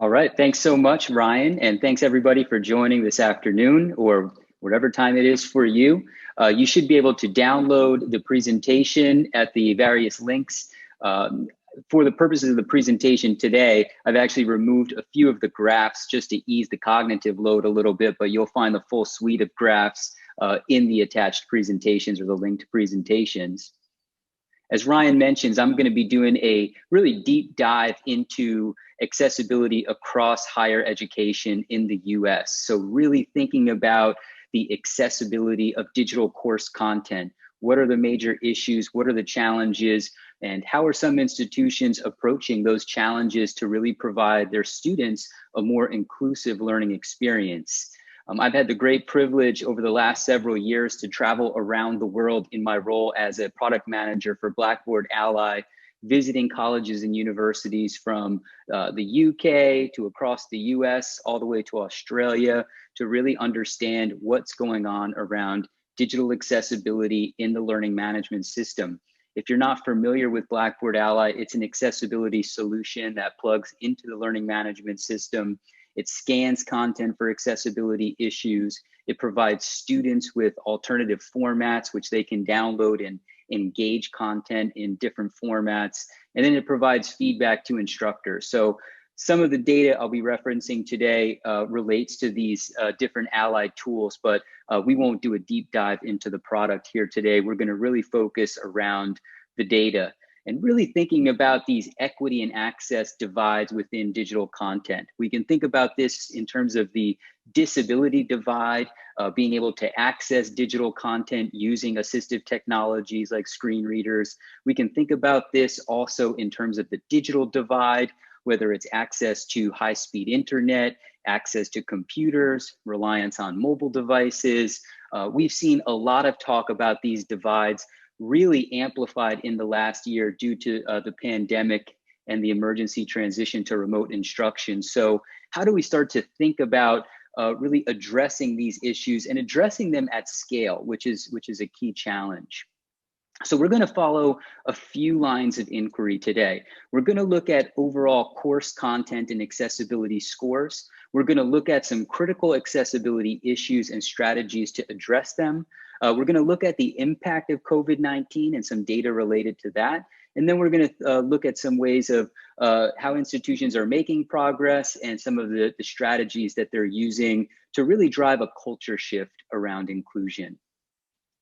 All right, thanks so much, Ryan, and thanks everybody for joining this afternoon or whatever time it is for you. You should be able to download the presentation at the various links. For the purposes of the presentation today, I've actually removed a few of the graphs just to ease the cognitive load a little bit, but you'll find the full suite of graphs in the attached presentations or the linked presentations. As Ryan mentions, I'm going to be doing a really deep dive into accessibility across higher education in the US. So really thinking about the accessibility of digital course content. What are the major issues? What are the challenges? And how are some institutions approaching those challenges to really provide their students a more inclusive learning experience? I've had the great privilege over the last several years to travel around the world in my role as a product manager for Blackboard Ally, visiting colleges and universities from the UK to across the US, all the way to Australia, to really understand what's going on around digital accessibility in the learning management system. If you're not familiar with Blackboard Ally, it's an accessibility solution that plugs into the learning management system. It scans content for accessibility issues. It provides students with alternative formats, which they can download and engage content in different formats. And then it provides feedback to instructors. So some of the data I'll be referencing today relates to these different Ally tools, but we won't do a deep dive into the product here today. We're going to really focus around the data and really thinking about these equity and access divides within digital content. We can think about this in terms of the disability divide, being able to access digital content using assistive technologies like screen readers. We can think about this also in terms of the digital divide, whether it's access to high-speed internet, access to computers, reliance on mobile devices. We've seen a lot of talk about these divides really amplified in the last year due to the pandemic and the emergency transition to remote instruction. So how do we start to think about really addressing these issues and addressing them at scale, which is a key challenge? So we're going to follow a few lines of inquiry today. We're going to look at overall course content and accessibility scores. We're going to look at some critical accessibility issues and strategies to address them. We're going to look at the impact of COVID-19 and some data related to that. And then we're going to look at some ways of how institutions are making progress and some of the strategies that they're using to really drive a culture shift around inclusion.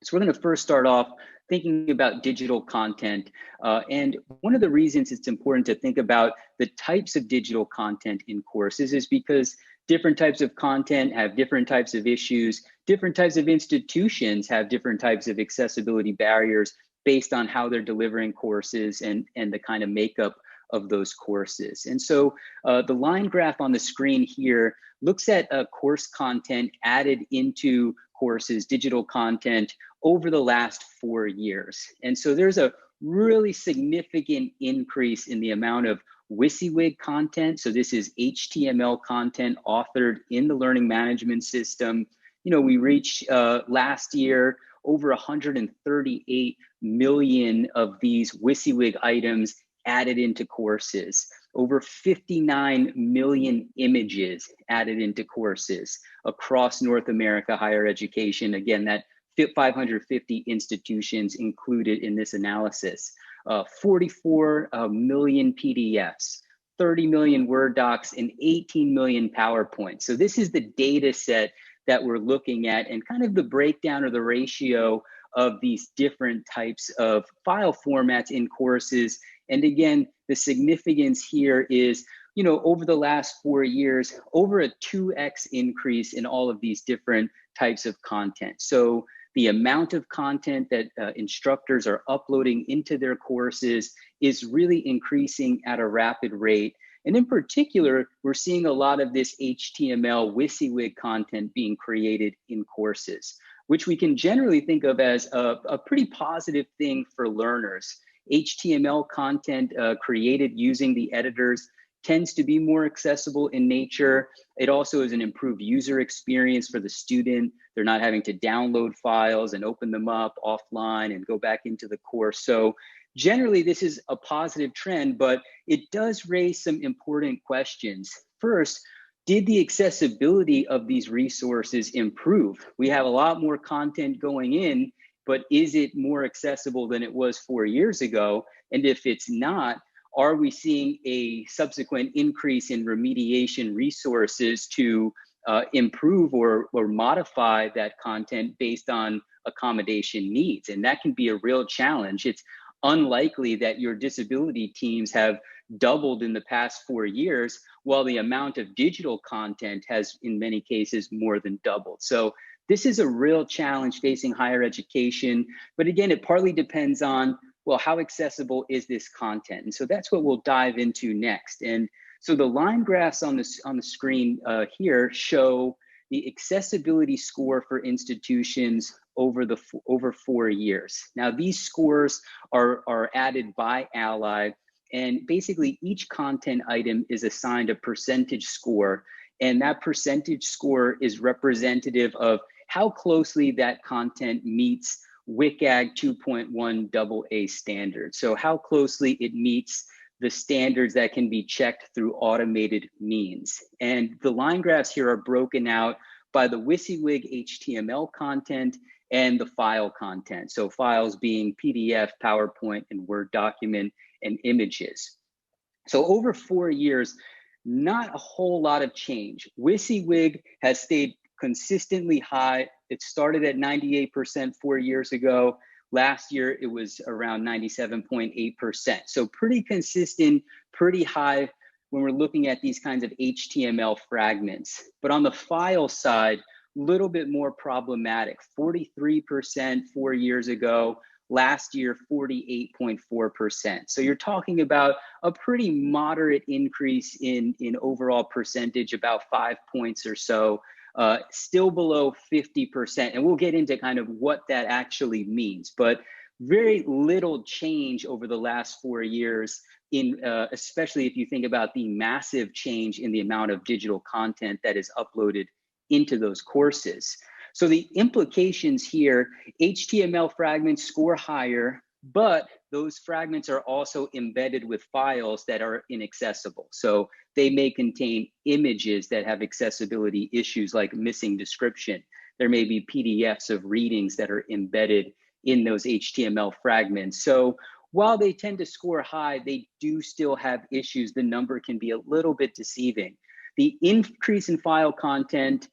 So we're going to first start off thinking about digital content. And one of the reasons it's important to think about the types of digital content in courses is because different types of content have different types of issues. Different types of institutions have different types of accessibility barriers based on how they're delivering courses and the kind of makeup of those courses. And so the line graph on the screen here looks at course content added into courses, digital content over the last 4 years. And so there's a really significant increase in the amount of WYSIWYG content. So this is HTML content authored in the learning management system. You know, we reached last year over 138 million of these WYSIWYG items added into courses, over 59 million images added into courses across North America higher education. Again, that 550 institutions included in this analysis. 44 million PDFs, 30 million Word docs, and 18 million PowerPoints. So this is the data set that we're looking at and kind of the breakdown or the ratio of these different types of file formats in courses. And again, the significance here is, you know, over the last 4 years, over a 2x increase in all of these different types of content. So the amount of content that instructors are uploading into their courses is really increasing at a rapid rate. And in particular, we're seeing a lot of this HTML WYSIWYG content being created in courses, which we can generally think of as a pretty positive thing for learners. HTML content created using the editors tends to be more accessible in nature. It also is an improved user experience for the student. They're not having to download files and open them up offline and go back into the course. So generally, this is a positive trend, but it does raise some important questions. first, did the accessibility of these resources improve? We have a lot more content going in, but is it more accessible than it was 4 years ago? And if it's not, are we seeing a subsequent increase in remediation resources to improve or modify that content based on accommodation needs? And that can be a real challenge. It's unlikely that your disability teams have doubled in the past 4 years, while the amount of digital content has, in many cases, more than doubled. So this is a real challenge facing higher education. But again, it partly depends on, well, how accessible is this content? And so that's what we'll dive into next. And so the line graphs on the screen here show the accessibility score for institutions over 4 years. Now, these scores are added by Ally, and basically each content item is assigned a percentage score, and that percentage score is representative of how closely that content meets WCAG 2.1 AA standards. So how closely it meets the standards that can be checked through automated means. And the line graphs here are broken out by the WYSIWYG HTML content and the file content. So files being PDF, PowerPoint, and Word document, and images. So over 4 years, not a whole lot of change. WYSIWYG has stayed consistently high. It started at 98% 4 years ago. Last year, it was around 97.8%. So pretty consistent, pretty high when we're looking at these kinds of HTML fragments. But on the file side, a little bit more problematic, 43% 4 years ago. Last year, 48.4%. So you're talking about a pretty moderate increase in overall percentage, about 5 points or so, still below 50%. And we'll get into kind of what that actually means, but very little change over the last 4 years, especially if you think about the massive change in the amount of digital content that is uploaded into those courses. So the implications here, HTML fragments score higher, but those fragments are also embedded with files that are inaccessible. So they may contain images that have accessibility issues like missing description. There may be PDFs of readings that are embedded in those HTML fragments. So while they tend to score high, they do still have issues. The number can be a little bit deceiving. The increase in file content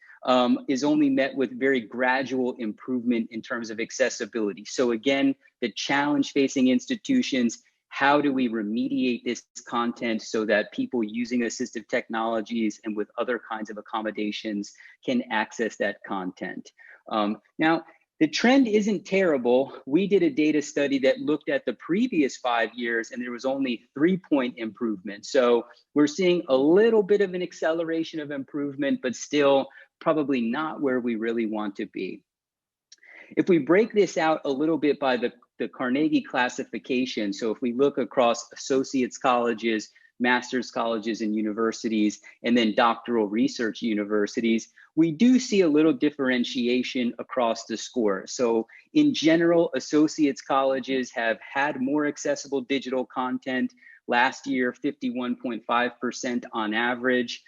is only met with very gradual improvement in terms of accessibility. So again, the challenge facing institutions, how do we remediate this content so that people using assistive technologies and with other kinds of accommodations can access that content? Now, the trend isn't terrible. We did a data study that looked at the previous 5 years, and there was only 3-point improvement. So we're seeing a little bit of an acceleration of improvement, but still probably not where we really want to be. If we break this out a little bit by the Carnegie classification, so if we look across associates colleges, master's colleges and universities, and then doctoral research universities, we do see a little differentiation across the score. So in general, associates colleges have had more accessible digital content. Last year, 51.5% on average,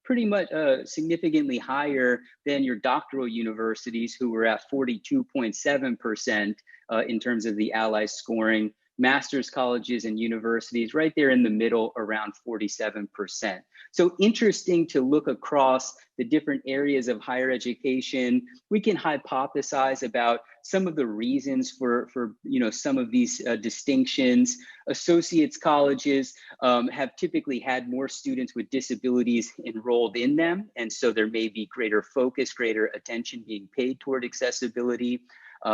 pretty much significantly higher than your doctoral universities, who were at 42.7% in terms of the Ally scoring. Master's colleges and universities right there in the middle, around 47%. So interesting to look across the different areas of higher education. We can hypothesize about some of the reasons for some of these distinctions. Associates colleges have typically had more students with disabilities enrolled in them, and so there may be greater focus, greater attention being paid toward accessibility.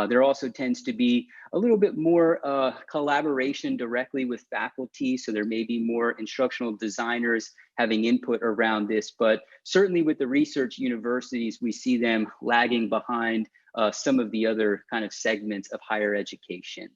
There also tends to be a little bit more collaboration directly with faculty, so there may be more instructional designers having input around this, but certainly with the research universities, we see them lagging behind some of the other kind of segments of higher education.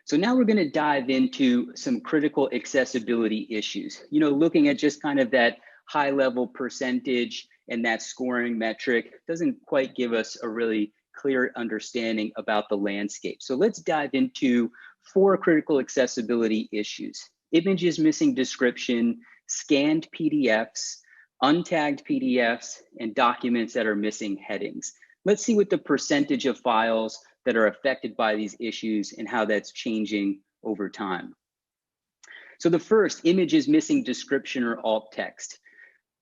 So now we're going to dive into some critical accessibility issues, looking at just kind of that high level percentage, and that scoring metric doesn't quite give us a really clear understanding about the landscape. So let's dive into 4 critical accessibility issues. images missing description, scanned PDFs, untagged PDFs, and documents that are missing headings. Let's see what the percentage of files that are affected by these issues and how that's changing over time. So the first, images missing description or alt text.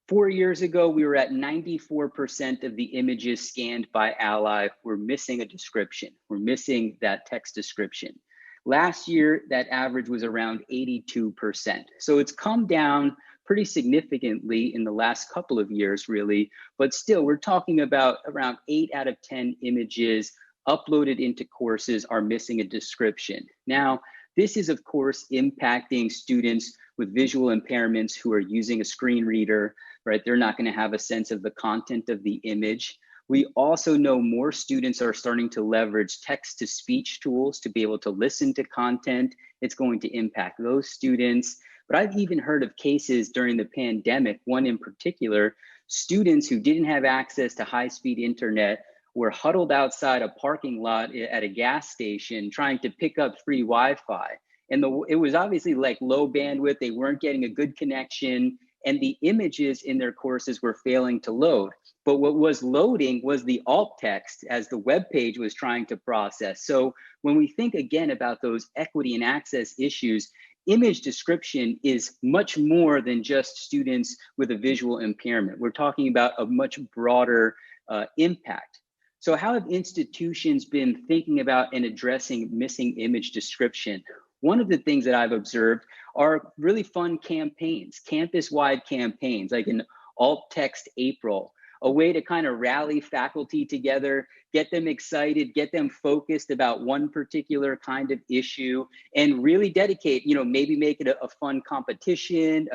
4 years ago, we were at 94% of the images scanned by Ally were missing a description. We're missing that text description. Last year, that average was around 82%. So it's come down pretty significantly in the last couple of years, really. But still, we're talking about around 8 out of 10 images uploaded into courses are missing a description. Now, this is, of course, impacting students with visual impairments who are using a screen reader, right? They're not going to have a sense of the content of the image. We also know more students are starting to leverage text-to-speech tools to be able to listen to content. It's going to impact those students. But I've even heard of cases during the pandemic, one in particular, students who didn't have access to high-speed internet were huddled outside a parking lot at a gas station trying to pick up free Wi-Fi. And it was obviously like low bandwidth, they weren't getting a good connection, and the images in their courses were failing to load. But what was loading was the alt text as the web page was trying to process. So when we think again about those equity and access issues, image description is much more than just students with a visual impairment. We're talking about a much broader impact. So how have institutions been thinking about and addressing missing image description? One of the things that I've observed are really fun campaigns, campus-wide campaigns, like an alt text April, a way to kind of rally faculty together, get them excited, get them focused about one particular kind of issue, and really dedicate, maybe make it a fun competition,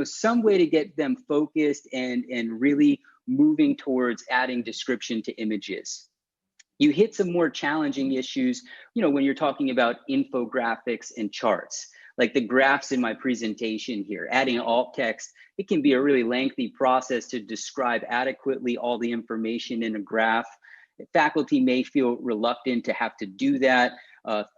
some way to get them focused and really moving towards adding description to images. You hit some more challenging issues, when you're talking about infographics and charts, like the graphs in my presentation here. Adding alt text, it can be a really lengthy process to describe adequately all the information in a graph. Faculty may feel reluctant to have to do that.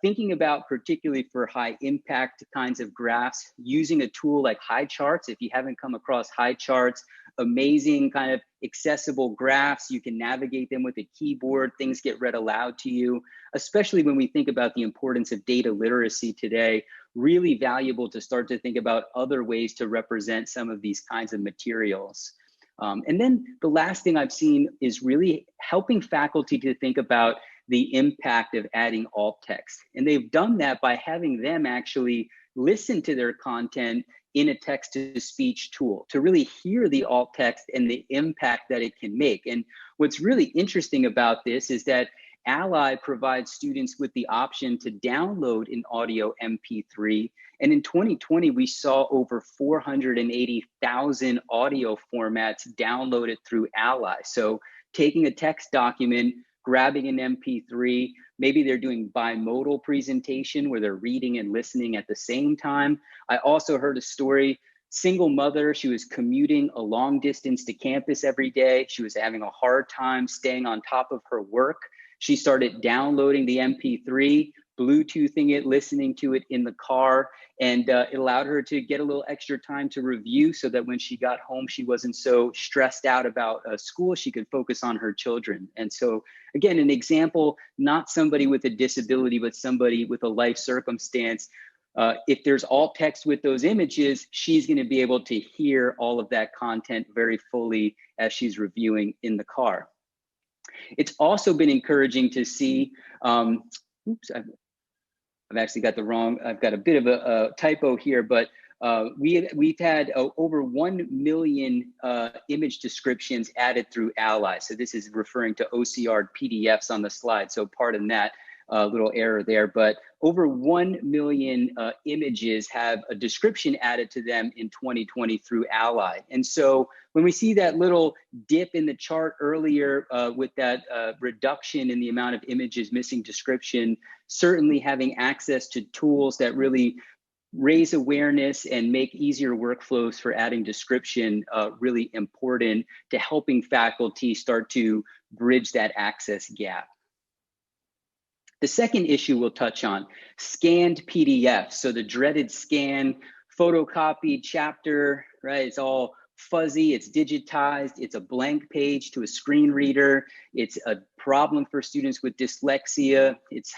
Thinking about, particularly for high impact kinds of graphs, using a tool like High Charts. If you haven't come across High Charts, amazing kind of accessible graphs. You can navigate them with a keyboard. Things get read aloud to you, especially when we think about the importance of data literacy today. Really valuable to start to think about other ways to represent some of these kinds of materials. And then the last thing I've seen is really helping faculty to think about the impact of adding alt text. And they've done that by having them actually listen to their content in a text-to-speech tool to really hear the alt text and the impact that it can make. And what's really interesting about this is that Ally provides students with the option to download an audio MP3. And in 2020, we saw over 480,000 audio formats downloaded through Ally. So taking a text document, grabbing an MP3, maybe they're doing bimodal presentation where they're reading and listening at the same time. I also heard a story, single mother, she was commuting a long distance to campus every day. She was having a hard time staying on top of her work. She started downloading the MP3, Bluetoothing it, listening to it in the car, and it allowed her to get a little extra time to review so that when she got home, she wasn't so stressed out about school, she could focus on her children. And so again, an example, not somebody with a disability, but somebody with a life circumstance. If there's alt text with those images, she's going to be able to hear all of that content very fully as she's reviewing in the car. It's also been encouraging to see, oops, I've actually got the wrong, I've got a bit of a typo here, but we've had over 1 million image descriptions added through Ally. So this is referring to OCR PDFs on the slide. So pardon that little error there, but over 1 million images have a description added to them in 2020 through Ally. And so when we see that little dip in the chart earlier with that reduction in the amount of images missing description, certainly having access to tools that really raise awareness and make easier workflows for adding description really important to helping faculty start to bridge that access gap. The second issue we'll touch on, scanned PDFs. So the dreaded scan, photocopied chapter, right? It's all fuzzy, it's digitized, it's a blank page to a screen reader. It's a problem for students with dyslexia.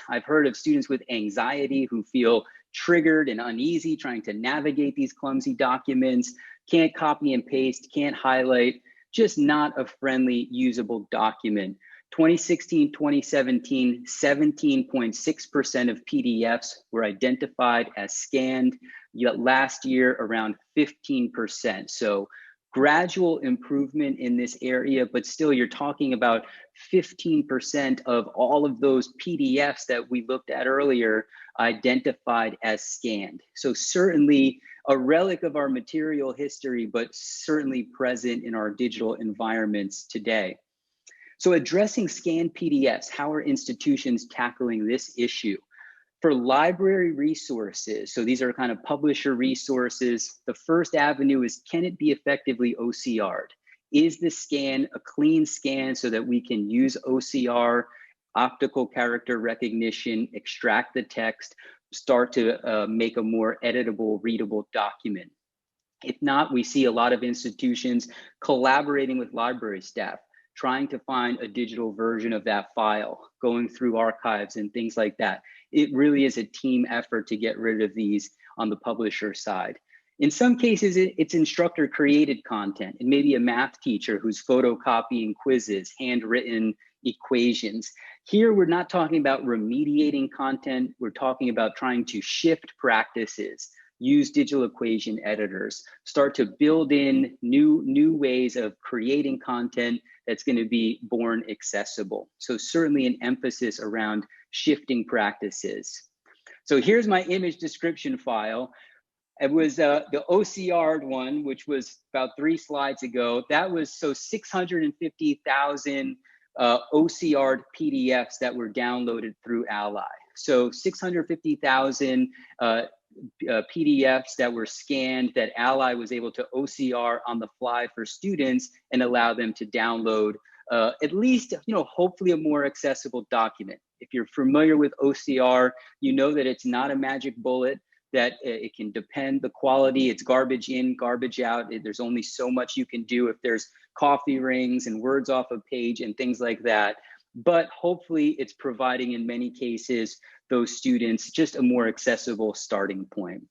I've heard of students with anxiety who feel triggered and uneasy trying to navigate these clumsy documents, can't copy and paste, can't highlight, just not a friendly, usable document. 2016, 2017, 17.6% of PDFs were identified as scanned. Yet last year, around 15%. So gradual improvement in this area, but still you're talking about 15% of all of those PDFs that we looked at earlier identified as scanned. So certainly a relic of our material history, but certainly present in our digital environments today. So addressing scanned PDFs, how are institutions tackling this issue? For library resources, so these are kind of publisher resources, the first avenue is, can it be effectively OCR'd? Is the scan a clean scan so that we can use OCR, optical character recognition, extract the text, start to make a more editable, readable document? If not, we see a lot of institutions collaborating with library staff, trying to find a digital version of that file, going through archives and things like that. It really is a team effort to get rid of these on the publisher side. In some cases, it's instructor created content. It may be a math teacher who's photocopying quizzes, handwritten equations. Here, we're not talking about remediating content. We're talking about trying to shift practices, use digital equation editors, start to build in new ways of creating content that's going to be born accessible. So certainly an emphasis around shifting practices. So here's my image description file. It was the OCR'd one, which was about 3 slides ago. That was 650,000 OCR'd PDFs that were downloaded through Ally. So 650,000 PDFs that were scanned that Ally was able to OCR on the fly for students and allow them to download at least, hopefully a more accessible document. If you're familiar with OCR, you know that it's not a magic bullet, that it can depend the quality. It's garbage in, garbage out. There's only so much you can do if there's coffee rings and words off a page and things like that. But hopefully it's providing in many cases those students just a more accessible starting point.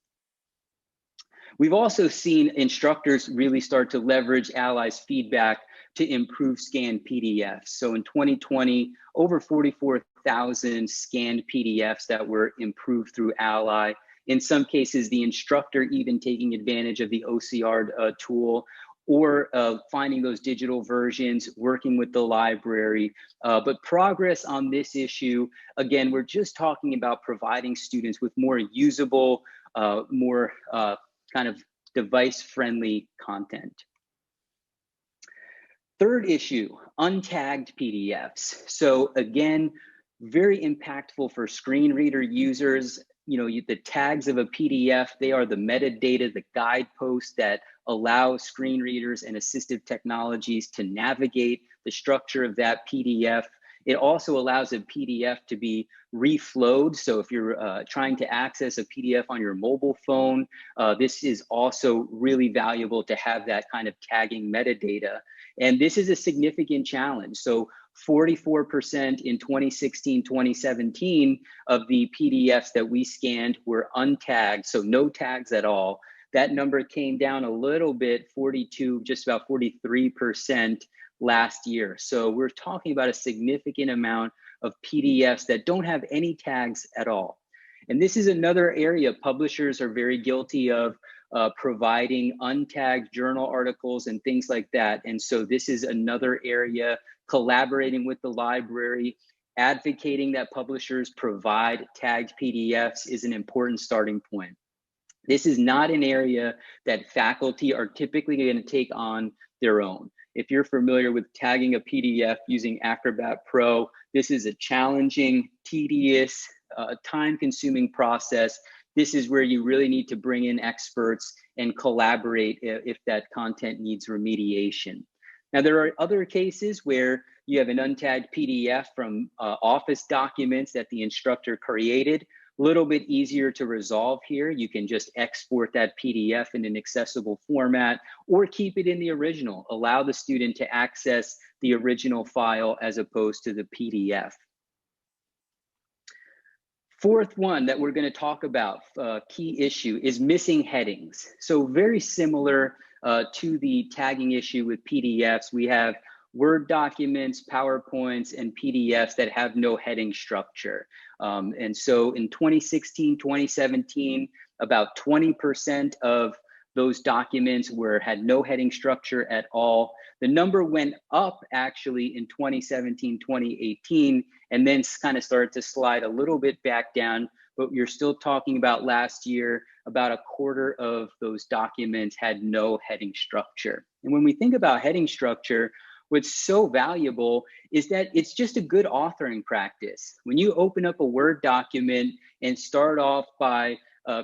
We've also seen instructors really start to leverage Ally's feedback to improve scanned PDFs. So in 2020, over 44,000 scanned PDFs that were improved through Ally. In some cases, the instructor even taking advantage of the OCR tool, or finding those digital versions, working with the library. But progress on this issue, again, we're just talking about providing students with more usable, more kind of device-friendly content. Third issue, untagged PDFs. So again, very impactful for screen reader users. The tags of a PDF, they are the metadata, the guideposts that allow screen readers and assistive technologies to navigate the structure of that PDF. It also allows a PDF to be reflowed. So if you're trying to access a PDF on your mobile phone, this is also really valuable to have that kind of tagging metadata. And this is a significant challenge. So 44% in 2016, 2017 of the PDFs that we scanned were untagged, so no tags at all. That number came down a little bit, 42, just about 43% last year. So we're talking about a significant amount of PDFs that don't have any tags at all. And this is another area publishers are very guilty of, providing untagged journal articles and things like that. And so this is another area, collaborating with the library, advocating that publishers provide tagged PDFs is an important starting point. This is not an area that faculty are typically going to take on their own. If you're familiar with tagging a PDF using Acrobat Pro, this is a challenging, tedious, time-consuming process. This is where you really need to bring in experts and collaborate if that content needs remediation. Now, there are other cases where you have an untagged PDF from office documents that the instructor created. A little bit easier to resolve here. You can just export that PDF in an accessible format or keep it in the original. Allow the student to access the original file as opposed to the PDF. Fourth one that we're going to talk about, key issue, is missing headings. So very similar to the tagging issue with PDFs, we have Word documents, PowerPoints, and PDFs that have no heading structure. And so in 2016, 2017, about 20% of those documents had no heading structure at all. The number went up actually in 2017, 2018, and then kind of started to slide a little bit back down, but you're still talking about last year, about a quarter of those documents had no heading structure. And when we think about heading structure, what's so valuable is that it's just a good authoring practice. When you open up a Word document and start off by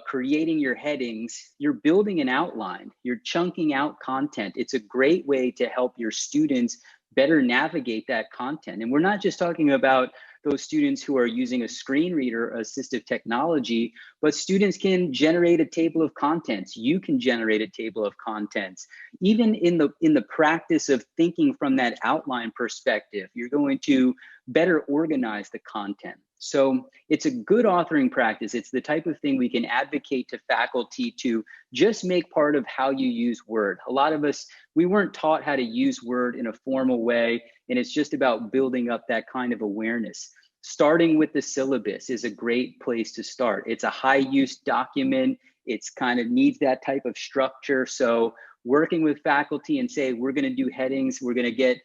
creating your headings, you're building an outline, you're chunking out content. It's a great way to help your students better navigate that content. And we're not just talking about those students who are using a screen reader or assistive technology, but students can generate a table of contents. You can generate a table of contents. Even in the practice of thinking from that outline perspective, you're going to better organize the content. So it's a good authoring practice. It's the type of thing we can advocate to faculty to just make part of how you use Word. A lot of us, we weren't taught how to use Word in a formal way, and it's just about building up that kind of awareness. Starting with the syllabus is a great place to start. It's a high use document. It's kind of needs that type of structure. So working with faculty and say, we're going to do headings, we're going to get,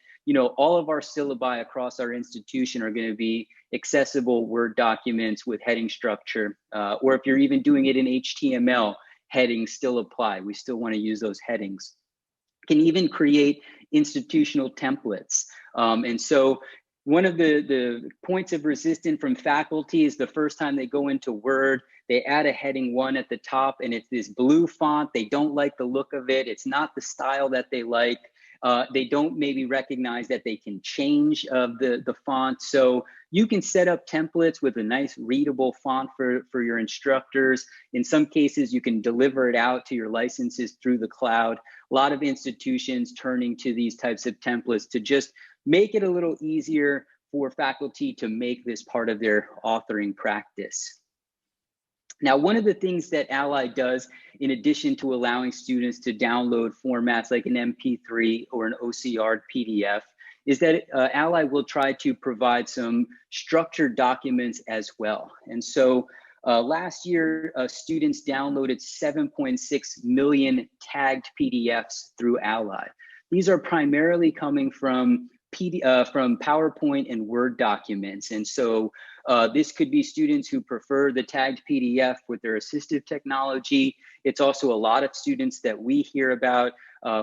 all of our syllabi across our institution are going to be accessible Word documents with heading structure. Or if you're even doing it in HTML, headings still apply. We still want to use those headings. Can even create institutional templates. And so one of the points of resistance from faculty is the first time they go into Word, they add a heading 1 at the top and it's this blue font. They don't like the look of it. It's not the style that they like. They don't maybe recognize that they can change the font. So you can set up templates with a nice readable font for your instructors. In some cases, you can deliver it out to your licenses through the cloud. A lot of institutions turning to these types of templates to just make it a little easier for faculty to make this part of their authoring practice. Now, one of the things that Ally does, in addition to allowing students to download formats like an MP3 or an OCR PDF, is that Ally will try to provide some structured documents as well. And so last year, students downloaded 7.6 million tagged PDFs through Ally. These are primarily coming from PowerPoint and Word documents. And so this could be students who prefer the tagged PDF with their assistive technology. It's also a lot of students that we hear about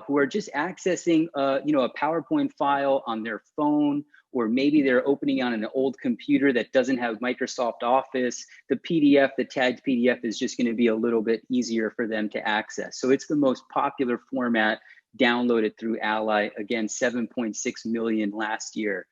who are just accessing a PowerPoint file on their phone, or maybe they're opening on an old computer that doesn't have Microsoft Office. The PDF, the tagged PDF, is just going to be a little bit easier for them to access. So it's the most popular format downloaded through Ally. Again, 7.6 million last year.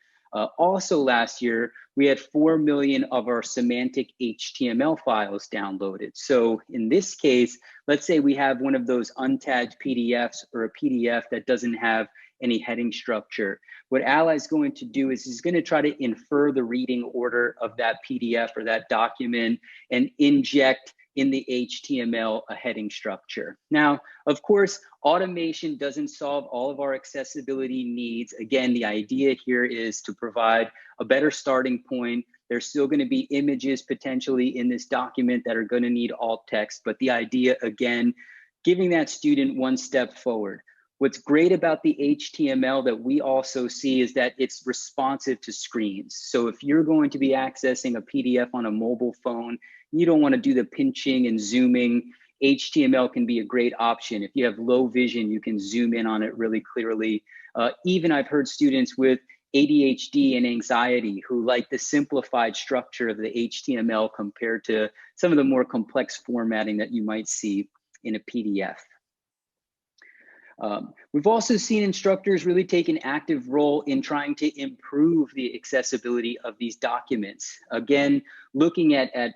Also last year, we had 4 million of our semantic HTML files downloaded. So in this case, let's say we have one of those untagged PDFs or a PDF that doesn't have any heading structure. What Ally is going to do is he's going to try to infer the reading order of that PDF or that document and inject in the HTML a heading structure. Now, of course, automation doesn't solve all of our accessibility needs. Again, the idea here is to provide a better starting point. There's still going to be images potentially in this document that are going to need alt text, but the idea, again, giving that student one step forward. What's great about the HTML that we also see is that it's responsive to screens. So if you're going to be accessing a PDF on a mobile phone, you don't want to do the pinching and zooming. HTML can be a great option. If you have low vision, you can zoom in on it really clearly. Even I've heard students with ADHD and anxiety who like the simplified structure of the HTML compared to some of the more complex formatting that you might see in a PDF. We've also seen instructors really take an active role in trying to improve the accessibility of these documents. Again, looking at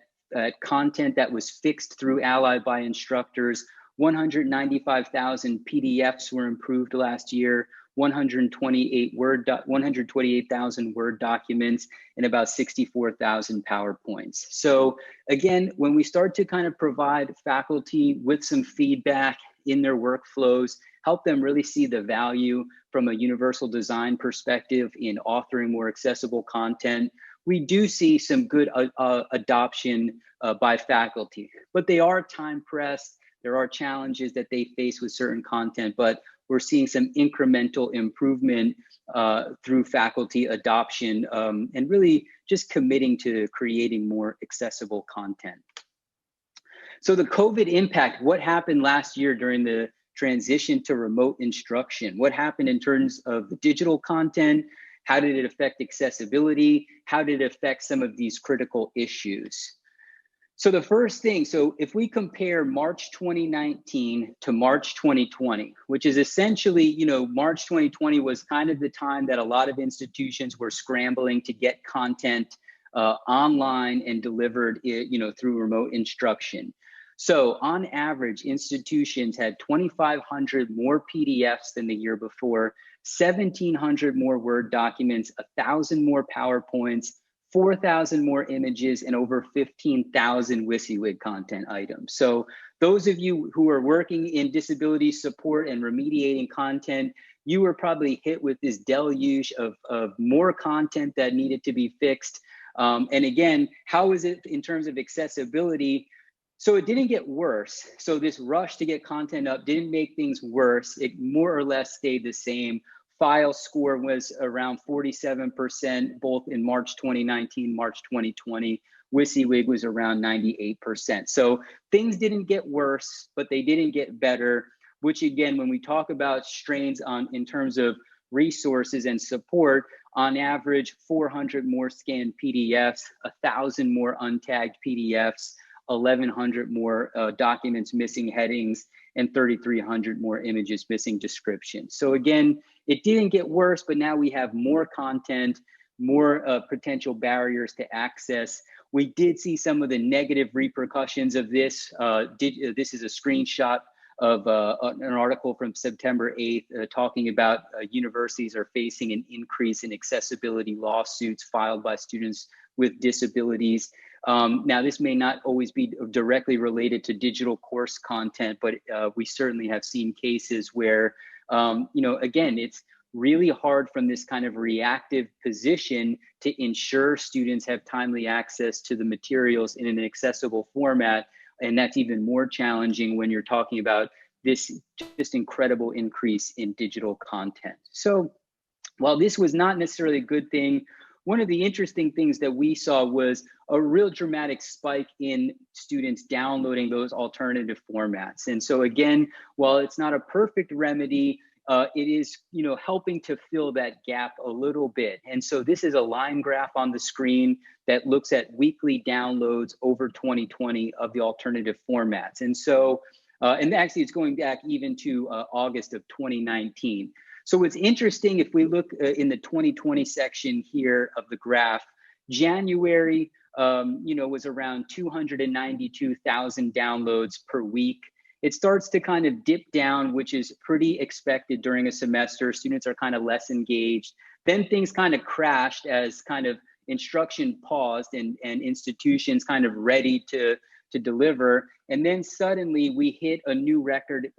content that was fixed through Ally by instructors, 195,000 PDFs were improved last year, 128,000 Word documents, and about 64,000 PowerPoints. So again, when we start to kind of provide faculty with some feedback in their workflows, help them really see the value from a universal design perspective in authoring more accessible content, we do see some good adoption by faculty, but they are time pressed. There are challenges that they face with certain content, but we're seeing some incremental improvement through faculty adoption and really just committing to creating more accessible content. So the COVID impact, what happened last year during the transition to remote instruction? What happened in terms of the digital content? How did it affect accessibility? How did it affect some of these critical issues? So the first thing, so if we compare March 2019 to March 2020, which is essentially, you know, March 2020 was kind of the time that a lot of institutions were scrambling to get content online and delivered, you know, through remote instruction. So on average, institutions had 2,500 more PDFs than the year before, 1,700 more Word documents, 1,000 more PowerPoints, 4,000 more images, and over 15,000 WYSIWYG content items. So those of you who are working in disability support and remediating content, you were probably hit with this deluge of more content that needed to be fixed. And again, how is it in terms of accessibility? So it didn't get worse. So this rush to get content up didn't make things worse. It more or less stayed the same. File score was around 47%, both in March 2019, March 2020. WYSIWYG was around 98%. So things didn't get worse, but they didn't get better, which again, when we talk about strains in terms of resources and support, on average, 400 more scanned PDFs, 1,000 more untagged PDFs, 1,100 more documents missing headings, and 3,300 more images missing descriptions. So again, it didn't get worse, but now we have more content, more potential barriers to access. We did see some of the negative repercussions of this. This is a screenshot of an article from September 8th talking about universities are facing an increase in accessibility lawsuits filed by students with disabilities. Now, this may not always be directly related to digital course content, but we certainly have seen cases where, you know, again, it's really hard from this kind of reactive position to ensure students have timely access to the materials in an accessible format. And that's even more challenging when you're talking about this just incredible increase in digital content. So while this was not necessarily a good thing, one of the interesting things that we saw was a real dramatic spike in students downloading those alternative formats. And so again, while it's not a perfect remedy, it is, you know, helping to fill that gap a little bit. And so this is a line graph on the screen that looks at weekly downloads over 2020 of the alternative formats. And so, and actually it's going back even to August of 2019. So what's interesting, if we look in the 2020 section here of the graph, January, you know, was around 292,000 downloads per week. It starts to kind of dip down, which is pretty expected during a semester. Students are kind of less engaged. Then things kind of crashed as kind of instruction paused and institutions kind of ready to deliver. And then suddenly we hit a new record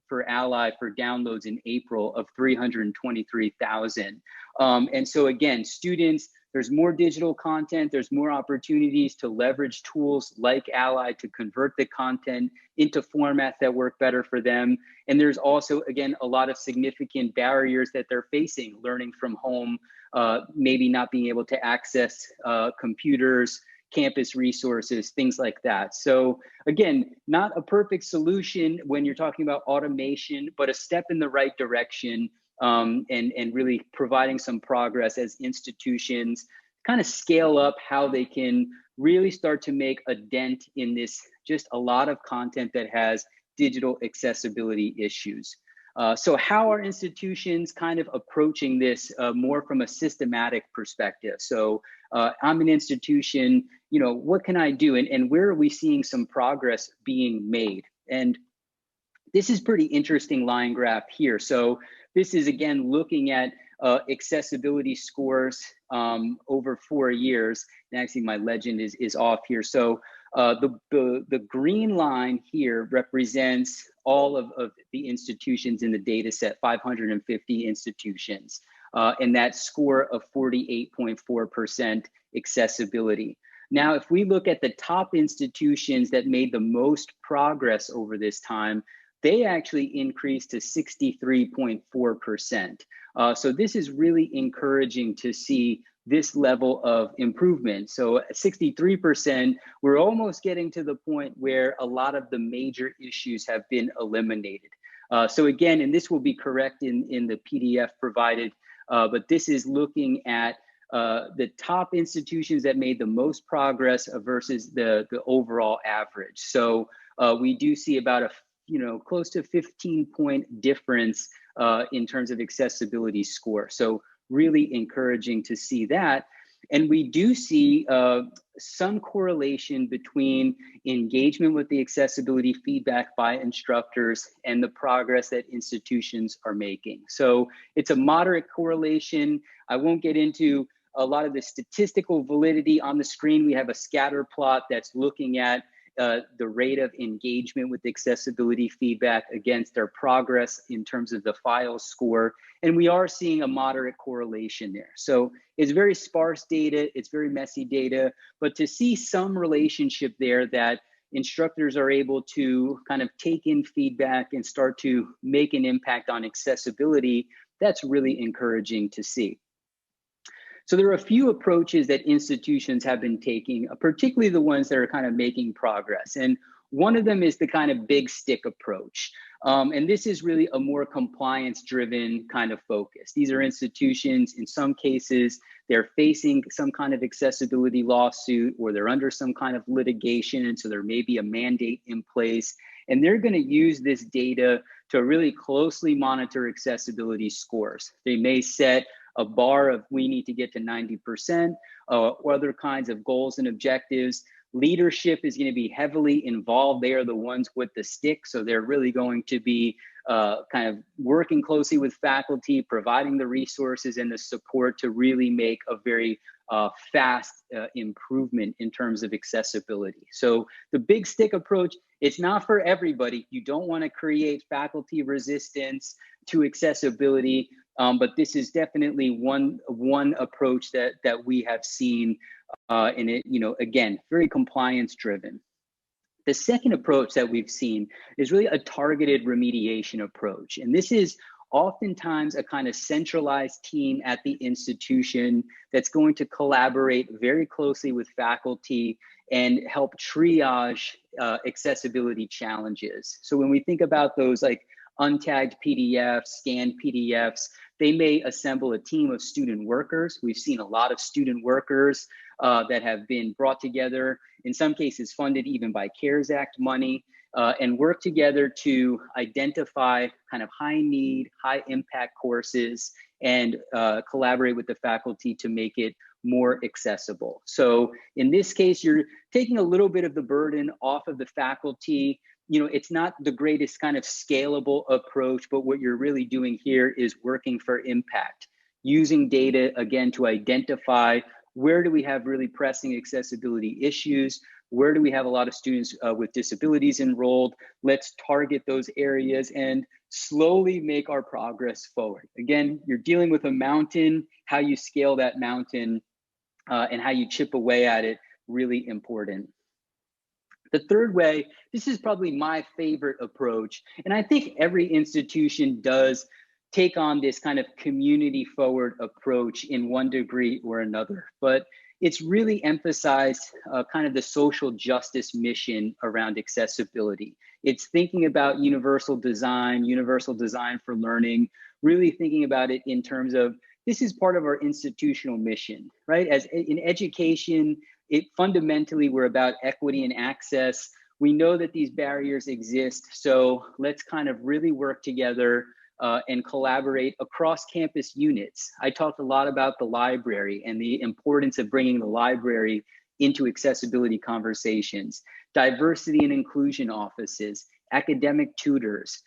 for Ally for downloads in April of 323,000. And so again, students, there's more digital content, there's more opportunities to leverage tools like Ally to convert the content into formats that work better for them. And there's also, again, a lot of significant barriers that they're facing, learning from home, maybe not being able to access computers, campus resources, things like that. So again, not a perfect solution when you're talking about automation, but a step in the right direction, and really providing some progress as institutions kind of scale up how they can really start to make a dent in this just a lot of content that has digital accessibility issues. So how are institutions kind of approaching this more from a systematic perspective? So I'm an institution, you know, what can I do? And where are we seeing some progress being made? And this is pretty interesting line graph here. So this is, again, looking at accessibility scores over 4 years. And actually, my legend is off here. So the green line here represents all of the institutions in the data set, 550 institutions, and that score of 48.4% accessibility. Now, if we look at the top institutions that made the most progress over this time, they actually increased to 63.4%. So this is really encouraging to see this level of improvement. So 63%, we're almost getting to the point where a lot of the major issues have been eliminated. So again, and this will be correct in the PDF provided, but this is looking at the top institutions that made the most progress versus the overall average. So we do see about a close to 15-point difference in terms of accessibility score. So really encouraging to see that. And we do see some correlation between engagement with the accessibility feedback by instructors and the progress that institutions are making. So it's a moderate correlation. I won't get into a lot of the statistical validity on the screen. We have a scatter plot that's looking at the rate of engagement with accessibility feedback against their progress in terms of the file score. And we are seeing a moderate correlation there. So it's very sparse data, it's very messy data, but to see some relationship there that instructors are able to kind of take in feedback and start to make an impact on accessibility, that's really encouraging to see. So there are a few approaches that institutions have been taking, particularly the ones that are kind of making progress. And one of them is the kind of big stick approach. And this is really a more compliance-driven kind of focus. These are institutions, in some cases, they're facing some kind of accessibility lawsuit or they're under some kind of litigation. And so there may be a mandate in place. And they're going to use this data to really closely monitor accessibility scores. They may set a bar of we need to get to 90%, or other kinds of goals and objectives. Leadership is going to be heavily involved. They are the ones with the stick. So they're really going to be kind of working closely with faculty, providing the resources and the support to really make a very fast improvement in terms of accessibility. So the big stick approach, it's not for everybody. You don't want to create faculty resistance to accessibility. But this is definitely one approach that we have seen, and it, again, very compliance driven. The second approach that we've seen is really a targeted remediation approach, and this is oftentimes a kind of centralized team at the institution that's going to collaborate very closely with faculty and help triage accessibility challenges. So when we think about those like untagged PDFs, scanned PDFs, they may assemble a team of student workers. We've seen a lot of student workers that have been brought together, in some cases funded even by CARES Act money, and work together to identify kind of high need, high impact courses and collaborate with the faculty to make it more accessible. So in this case, you're taking a little bit of the burden off of the faculty. It's not the greatest kind of scalable approach, but what you're really doing here is working for impact, using data, again, to identify where do we have really pressing accessibility issues, where do we have a lot of students with disabilities enrolled, let's target those areas and slowly make our progress forward. Again, you're dealing with a mountain, how you scale that mountain and how you chip away at it, really important. The third way, this is probably my favorite approach, and I think every institution does take on this kind of community forward approach in one degree or another, but it's really emphasized kind of the social justice mission around accessibility. It's thinking about universal design for learning, really thinking about it in terms of this is part of our institutional mission, right? As in education, fundamentally, we're about equity and access. We know that these barriers exist, so let's kind of really work together and collaborate across campus units. I talked a lot about the library and the importance of bringing the library into accessibility conversations, diversity and inclusion offices, academic tutors,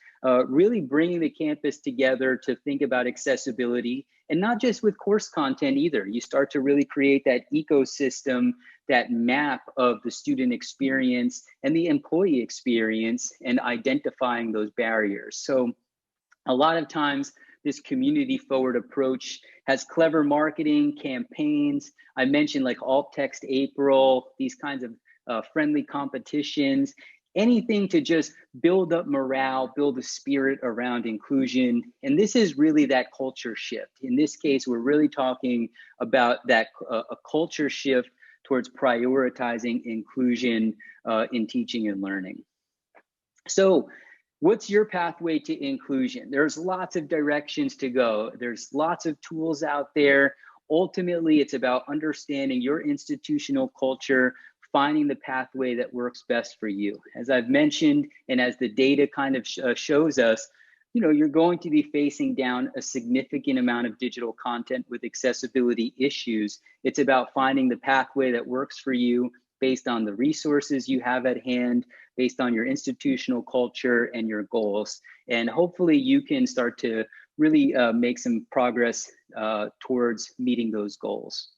really bringing the campus together to think about accessibility, and not just with course content either. You start to really create that ecosystem, that map of the student experience and the employee experience, and identifying those barriers. So a lot of times, this community forward approach has clever marketing campaigns. I mentioned like Alt Text April, these kinds of friendly competitions, anything to just build up morale, build a spirit around inclusion. And this is really that culture shift. In this case, we're really talking about that a culture shift towards prioritizing inclusion in teaching and learning. So, what's your pathway to inclusion? There's lots of directions to go. There's lots of tools out there. Ultimately, it's about understanding your institutional culture, finding the pathway that works best for you. As I've mentioned, and as the data kind of shows us, you're going to be facing down a significant amount of digital content with accessibility issues. It's about finding the pathway that works for you based on the resources you have at hand, based on your institutional culture and your goals. And hopefully you can start to really make some progress towards meeting those goals.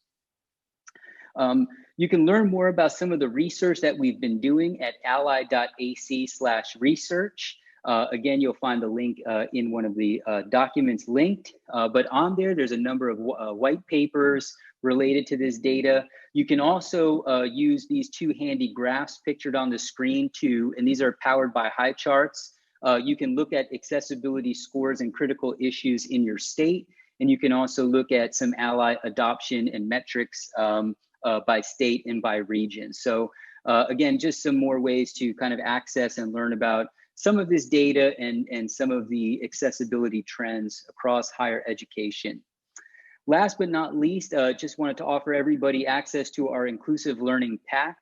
You can learn more about some of the research that we've been doing at ally.ac/research. Again, you'll find the link in one of the documents linked, but on there's a number of white papers related to this data. You can also use these two handy graphs pictured on the screen too, and these are powered by HighCharts. You can look at accessibility scores and critical issues in your state, and you can also look at some Ally adoption and metrics by state and by region. So again, just some more ways to kind of access and learn about some of this data and some of the accessibility trends across higher education. Last but not least, just wanted to offer everybody access to our inclusive learning pack.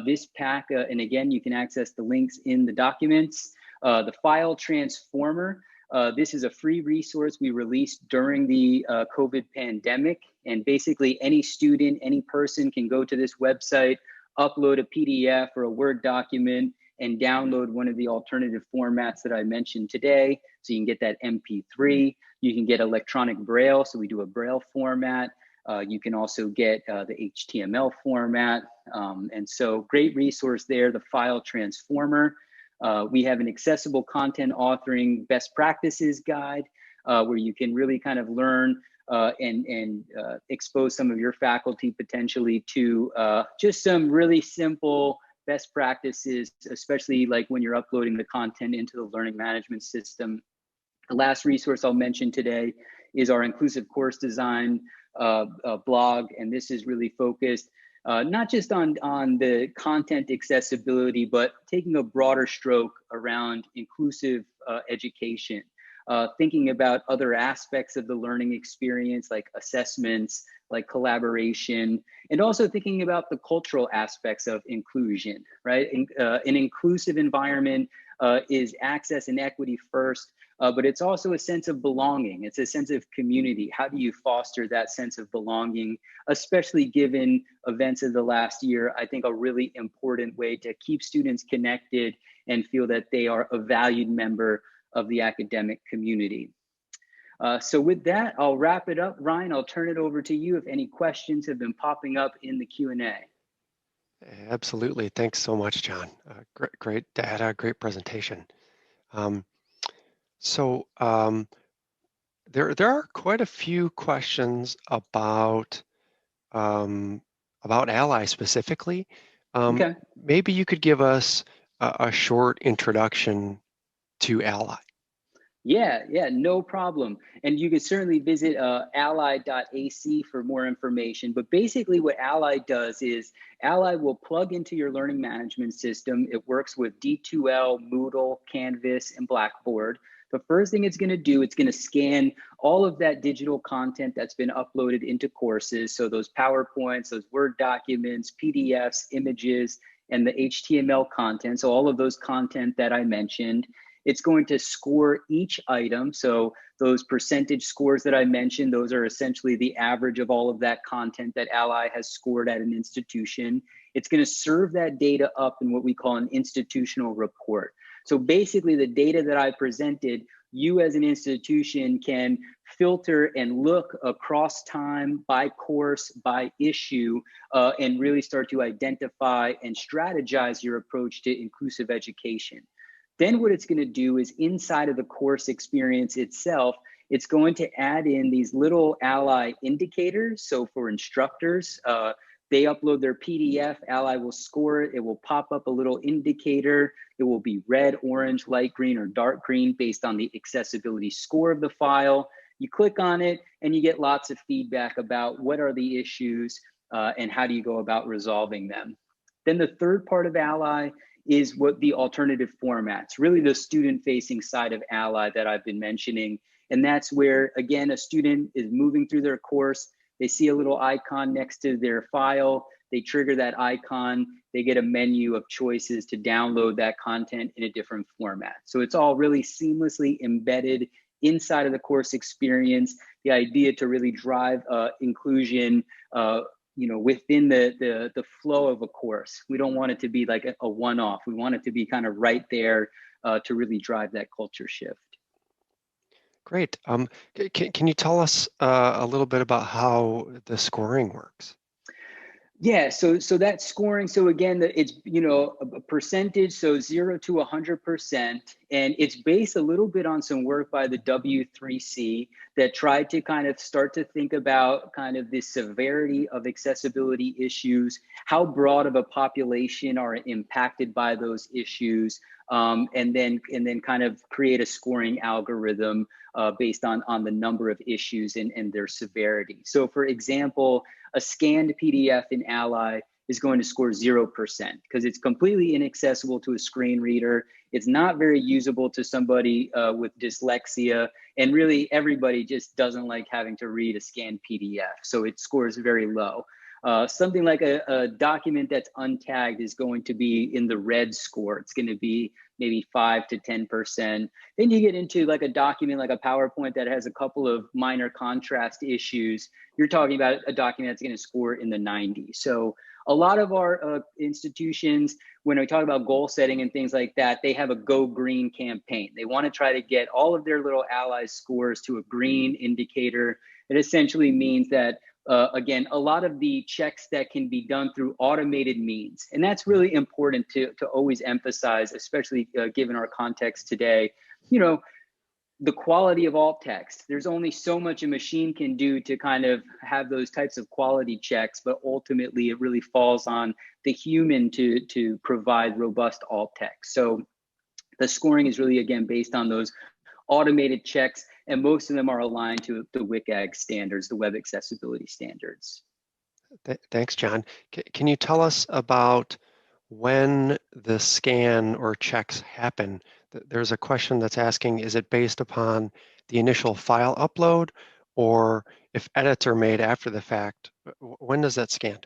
This pack, and again, you can access the links in the documents. The file transformer, this is a free resource we released during the COVID pandemic. And basically any student, any person can go to this website, upload a PDF or a Word document, and download one of the alternative formats that I mentioned today. So you can get that MP3, you can get electronic Braille, so we do a Braille format. You can also get the HTML format. And so great resource there, the file transformer. We have an accessible content authoring best practices guide where you can really kind of learn and expose some of your faculty potentially to just some really simple best practices, especially like when you're uploading the content into the learning management system. The last resource I'll mention today is our inclusive course design blog, and this is really focused not just on the content accessibility, but taking a broader stroke around inclusive education, thinking about other aspects of the learning experience like assessments, like collaboration, and also thinking about the cultural aspects of inclusion, right? An inclusive environment is access and equity first, but it's also a sense of belonging. It's a sense of community. How do you foster that sense of belonging, especially given events of the last year? I think a really important way to keep students connected and feel that they are a valued member of the academic community. So with that, I'll wrap it up. Ryan, I'll turn it over to you if any questions have been popping up in the Q&A. Absolutely. Thanks so much, John. Great data, great presentation. There are quite a few questions about Ally specifically. Okay. Maybe you could give us a short introduction to Ally. Yeah, no problem. And you can certainly visit ally.ac for more information. But basically what Ally does is Ally will plug into your learning management system. It works with D2L, Moodle, Canvas, and Blackboard. The first thing it's going to do, it's going to scan all of that digital content that's been uploaded into courses. So those PowerPoints, those Word documents, PDFs, images, and the HTML content. So all of those content that I mentioned. It's going to score each item. So those percentage scores that I mentioned, those are essentially the average of all of that content that Ally has scored at an institution. It's going to serve that data up in what we call an institutional report. So basically the data that I presented, you as an institution can filter and look across time, by course, by issue, and really start to identify and strategize your approach to inclusive education. Then what it's going to do is inside of the course experience itself, it's going to add in these little Ally indicators. So for instructors, they upload their PDF, Ally will score it. It will pop up a little indicator. It will be red, orange, light green, or dark green based on the accessibility score of the file. You click on it and you get lots of feedback about what are the issues and how do you go about resolving them. Then the third part of Ally is what the alternative formats, really the student-facing side of Ally that I've been mentioning. And that's where, again, a student is moving through their course. They see a little icon next to their file. They trigger that icon. They get a menu of choices to download that content in a different format. So it's all really seamlessly embedded inside of the course experience. The idea to really drive inclusion within the flow of a course. We don't want it to be like a one-off. We want it to be kind of right there to really drive that culture shift. Great. Can you tell us a little bit about how the scoring works? Yeah, so that scoring, so again, it's, a percentage, so 0 to 100%, and it's based a little bit on some work by the W3C that tried to kind of start to think about kind of the severity of accessibility issues, how broad of a population are impacted by those issues, and then kind of create a scoring algorithm based on the number of issues and their severity. So for example, a scanned PDF in Ally is going to score 0% because it's completely inaccessible to a screen reader. It's not very usable to somebody with dyslexia. And really everybody just doesn't like having to read a scanned PDF. So it scores very low. Something like a document that's untagged is going to be in the red score. It's going to be maybe 5 to 10%. Then you get into like a document like a PowerPoint that has a couple of minor contrast issues. You're talking about a document that's going to score in the 90s. So a lot of our institutions, when we talk about goal setting and things like that, they have a Go Green campaign. They want to try to get all of their little Ally scores to a green indicator. It essentially means that again, a lot of the checks that can be done through automated means. And that's really important to always emphasize, especially given our context today. The quality of alt text. There's only so much a machine can do to kind of have those types of quality checks, but ultimately it really falls on the human to provide robust alt text. So the scoring is really, again, based on those automated checks, and most of them are aligned to the WCAG standards, the Web Accessibility Standards. Thanks, John. Can you tell us about when the scan or checks happen? There's a question that's asking, is it based upon the initial file upload, or if edits are made after the fact, when does that scan?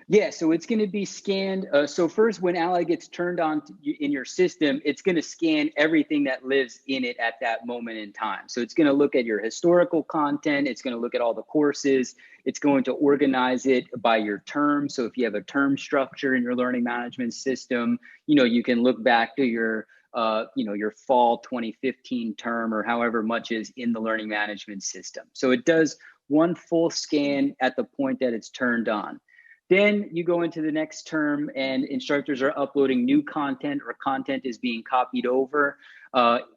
Yeah, so it's going to be scanned. So first, when Ally gets turned on in your system, it's going to scan everything that lives in it at that moment in time. So it's going to look at your historical content. It's going to look at all the courses. It's going to organize it by your term. So if you have a term structure in your learning management system, you can look back to your fall 2015 term or however much is in the learning management system. So it does one full scan at the point that it's turned on. Then you go into the next term and instructors are uploading new content or content is being copied over.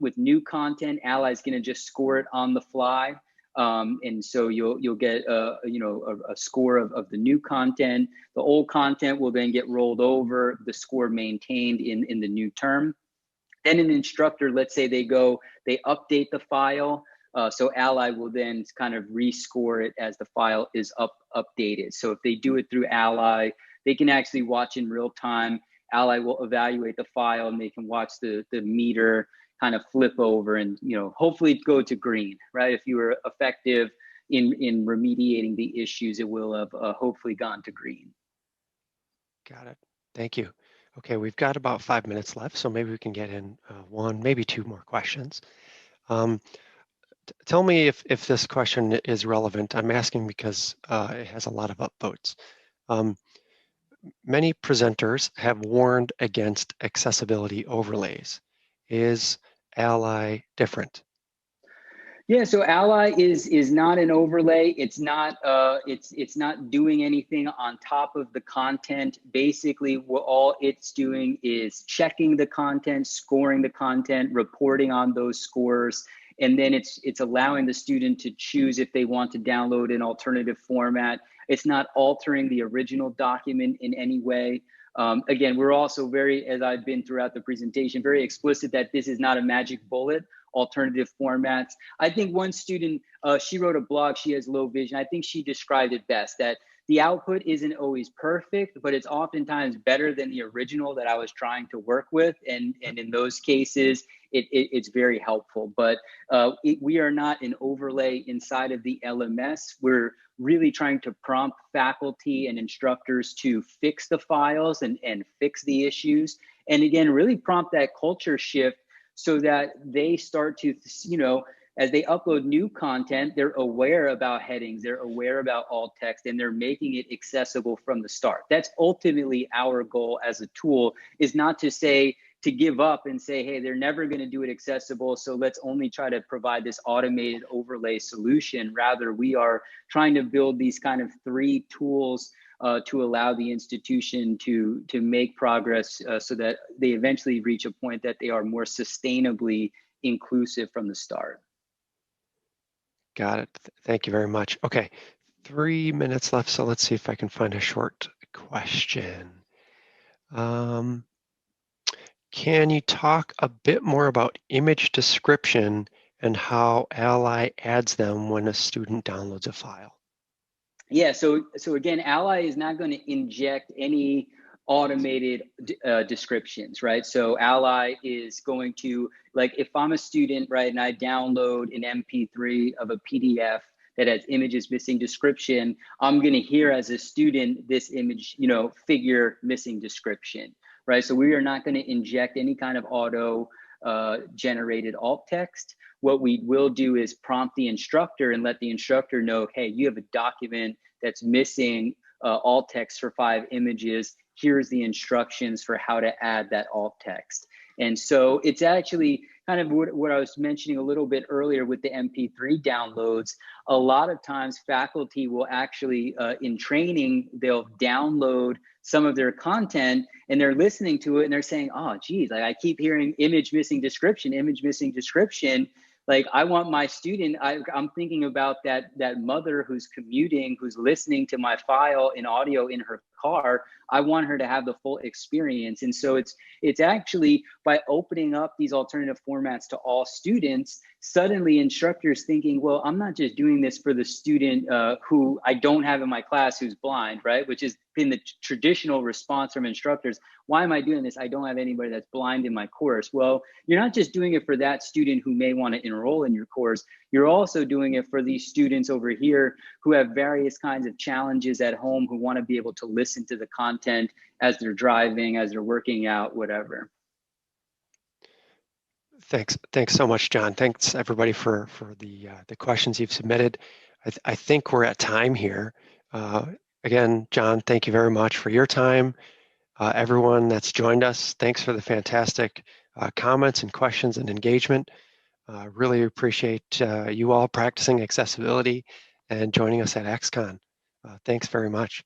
With new content, Ally is going to just score it on the fly. And so you'll get a score of the new content. The old content will then get rolled over, the score maintained in the new term. Then an instructor, let's say they update the file. So Ally will then kind of rescore it as the file is updated. So if they do it through Ally, they can actually watch in real time. Ally will evaluate the file and they can watch the meter kind of flip over and hopefully go to green, right? If you were effective in remediating the issues, it will have hopefully gone to green. Got it. Thank you. Okay, we've got about 5 minutes left, so maybe we can get in one, maybe two more questions. Um, Tell me if this question is relevant. I'm asking because it has a lot of upvotes. Um, Many presenters have warned against accessibility overlays. Is Ally different? Yeah, so Ally is not an overlay. It's not doing anything on top of the content. Basically, what all it's doing is checking the content, scoring the content, reporting on those scores, and then it's allowing the student to choose if they want to download an alternative format. It's not altering the original document in any way. Again, we're also very, as I've been throughout the presentation, very explicit that this is not a magic bullet. Alternative formats. I think one student, she wrote a blog, she has low vision. I think she described it best, that the output isn't always perfect, but it's oftentimes better than the original that I was trying to work with. And in those cases, it's very helpful. But we are not an overlay inside of the LMS. We're really trying to prompt faculty and instructors to fix the files and fix the issues. And again, really prompt that culture shift so that they start to, as they upload new content, they're aware about headings, they're aware about alt text, and they're making it accessible from the start. That's ultimately our goal as a tool, is not to give up and say, hey, they're never going to do it accessible, so let's only try to provide this automated overlay solution. Rather, we are trying to build these kind of 3 tools to allow the institution to make progress so that they eventually reach a point that they are more sustainably inclusive from the start. Got it. Thank you very much. Okay, 3 minutes left, so let's see if I can find a short question. Can you talk a bit more about image description and how Ally adds them when a student downloads a file? Yeah, so again, Ally is not going to inject any automated descriptions, right? So Ally is going to, like, if I'm a student, right, and I download an MP3 of a PDF that has images missing description, I'm going to hear as a student this image, figure missing description, right? So we are not going to inject any kind of auto generated alt text. What we will do is prompt the instructor and let the instructor know, hey, you have a document that's missing alt text for 5 images. Here's the instructions for how to add that alt text. And so it's actually kind of what I was mentioning a little bit earlier with the MP3 downloads. A lot of times faculty will actually, in training, they'll download some of their content and they're listening to it and they're saying, oh, geez, like I keep hearing image missing description, image missing description. Like I want my student, I'm thinking about that mother who's commuting, who's listening to my file in audio in her car. I want her to have the full experience. And so it's actually by opening up these alternative formats to all students, suddenly instructors thinking, well, I'm not just doing this for the student who I don't have in my class who's blind, right? Which has been the traditional response from instructors. Why am I doing this? I don't have anybody that's blind in my course. Well, you're not just doing it for that student who may want to enroll in your course. You're also doing it for these students over here who have various kinds of challenges at home, who want to be able to listen to the content as they're driving, as they're working out, whatever. Thanks so much, John. Thanks everybody for the questions you've submitted. I think we're at time here. Again, John, thank you very much for your time. Everyone that's joined us, thanks for the fantastic comments and questions and engagement. Really appreciate you all practicing accessibility and joining us at XCon. Thanks very much.